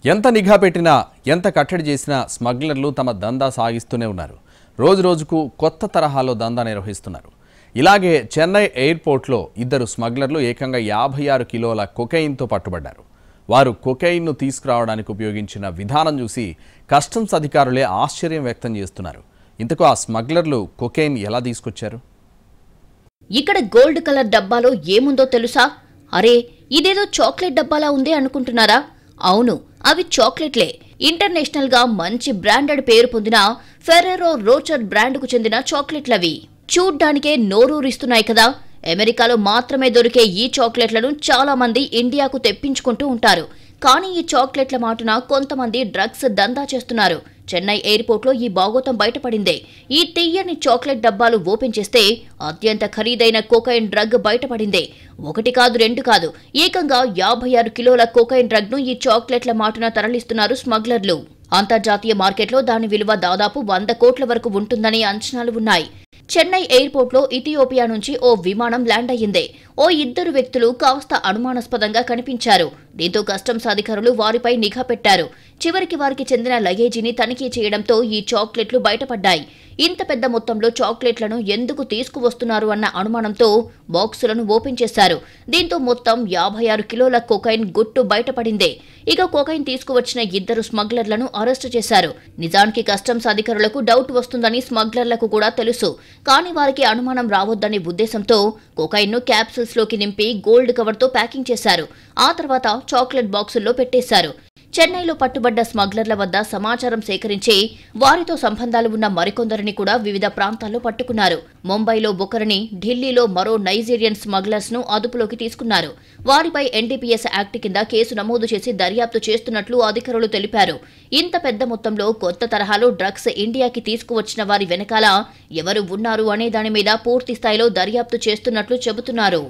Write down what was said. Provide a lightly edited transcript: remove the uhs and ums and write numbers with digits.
ఎంత నిఘా పెట్టినా ఎంత కట్టడి చేసినా స్మగ్లర్లు తమ దందా సాగిస్తూనే ఉన్నారు. రోజు రోజుకు కొత్త తరహాలో దందా నిర్వహిస్తున్నారు. ఇలాగే చెన్నై ఎయిర్పోర్ట్లో ఇద్దరు స్మగ్లర్లు ఏకంగా 56 కిలోల కొకైన్తో పట్టుబడ్డారు. వారు కొకైన్ను తీసుకురావడానికి ఉపయోగించిన విధానం చూసి కస్టమ్స్ అధికారులే ఆశ్చర్యం వ్యక్తం చేస్తున్నారు. ఇంతకు ఆ స్మగ్లర్లు కొకైన్ ఎలా తీసుకొచ్చారు? ఇక్కడ గోల్డ్ కలర్ డబ్బాలో ఏముందో తెలుసా? అరే, ఇదేదో చాక్లెట్ డబ్బాలా ఉంది అనుకుంటున్నారా? అవును, అవి చాక్లెట్లే. ఇంటర్నేషనల్ గా మంచి బ్రాండెడ్ పేరు పొందిన ఫెరెరో రోచర్ బ్రాండ్కు చెందిన చాక్లెట్లవి. చూడ్డానికే నోరూరిస్తున్నాయి కదా. అమెరికాలో మాత్రమే దొరికే ఈ చాక్లెట్లను చాలా మంది ఇండియాకు తెప్పించుకుంటూ ఉంటారు. కానీ ఈ చాక్లెట్ల మాటున కొంతమంది డ్రగ్స్ దందా చేస్తున్నారు. చెన్నై ఎయిర్పోర్ట్లో ఈ బాగోతం బయటపడిందే. ఈ తెయ్యని చాక్లెట్ డబ్బాలు ఓపెన్ చేస్తే అత్యంత ఖరీదైన కోకైన్ డ్రగ్ బయటపడిందే. ఒకటి కాదు, రెండు కాదు, ఏకంగా 56 కిలోల కోకైన్ డ్రగ్ ను ఈ చాక్లెట్ల మాటున తరలిస్తున్నారు స్మగ్లర్లు. అంతర్జాతీయ మార్కెట్లో దాని విలువ దాదాపు 100 కోట్ల వరకు ఉంటుందని అంచనాలు ఉన్నాయి. చెన్నై ఎయిర్పోర్ట్లో ఇథియోపియా నుంచి ఓ విమానం ల్యాండ్ అయ్యింది. ఓ ఇద్దరు వ్యక్తులు కాస్త అనుమానాస్పదంగా కనిపించారు. దీంతో కస్టమ్స్ అధికారులు వారిపై నిఘా పెట్టారు. చివరికి వారికి చెందిన లగేజీని తనిఖీ చేయడంతో ఈ చాక్లెట్లు బయటపడ్డాయి. ఇంత పెద్ద మొత్తంలో చాక్లెట్లను ఎందుకు తీసుకువస్తున్నారు అన్న అనుమానంతో బాక్సులను ఓపెన్ చేశారు. దీంతో మొత్తం 56 కిలోల కొకైన్ గుట్టు బయటపడింది. ఇక కొకైన్ తీసుకువచ్చిన ఇద్దరు స్మగ్లర్లను అరెస్టు చేశారు. నిజానికి కస్టమ్స్ అధికారులకు డౌట్ వస్తుందని స్మగ్లర్లకు కూడా తెలుసు. కానీ వారికి అనుమానం రావద్దనే ఉద్దేశంతో కొకైన్ను క్యాప్సూల్స్ లోకి నింపి గోల్డ్ కవర్తో ప్యాకింగ్ చేశారు. ఆ తర్వాత చాక్లెట్ బాక్సుల్లో పెట్టేశారు. చెన్నైలో పట్టుబడ్డ స్మగ్లర్ల వద్ద సమాచారం సేకరించి వారితో సంబంధాలు ఉన్న మరికొందరిని కూడా వివిధ ప్రాంతాల్లో పట్టుకున్నారు. ముంబైలో ఒకరిని, ఢిల్లీలో మరో నైజీరియన్ స్మగ్లర్స్ ను అదుపులోకి తీసుకున్నారు. వారిపై ఎన్డీపీఎస్ యాక్ట్ కింద కేసు నమోదు చేసి దర్యాప్తు చేస్తున్నట్లు అధికారులు తెలిపారు. ఇంత పెద్ద మొత్తంలో కొత్త తరహాలో డ్రగ్స్ ఇండియాకి తీసుకువచ్చిన వారి వెనకాల ఎవరు ఉన్నారు అనే దాని మీద పూర్తి స్థాయిలో దర్యాప్తు చేస్తున్నట్లు చెబుతున్నారు.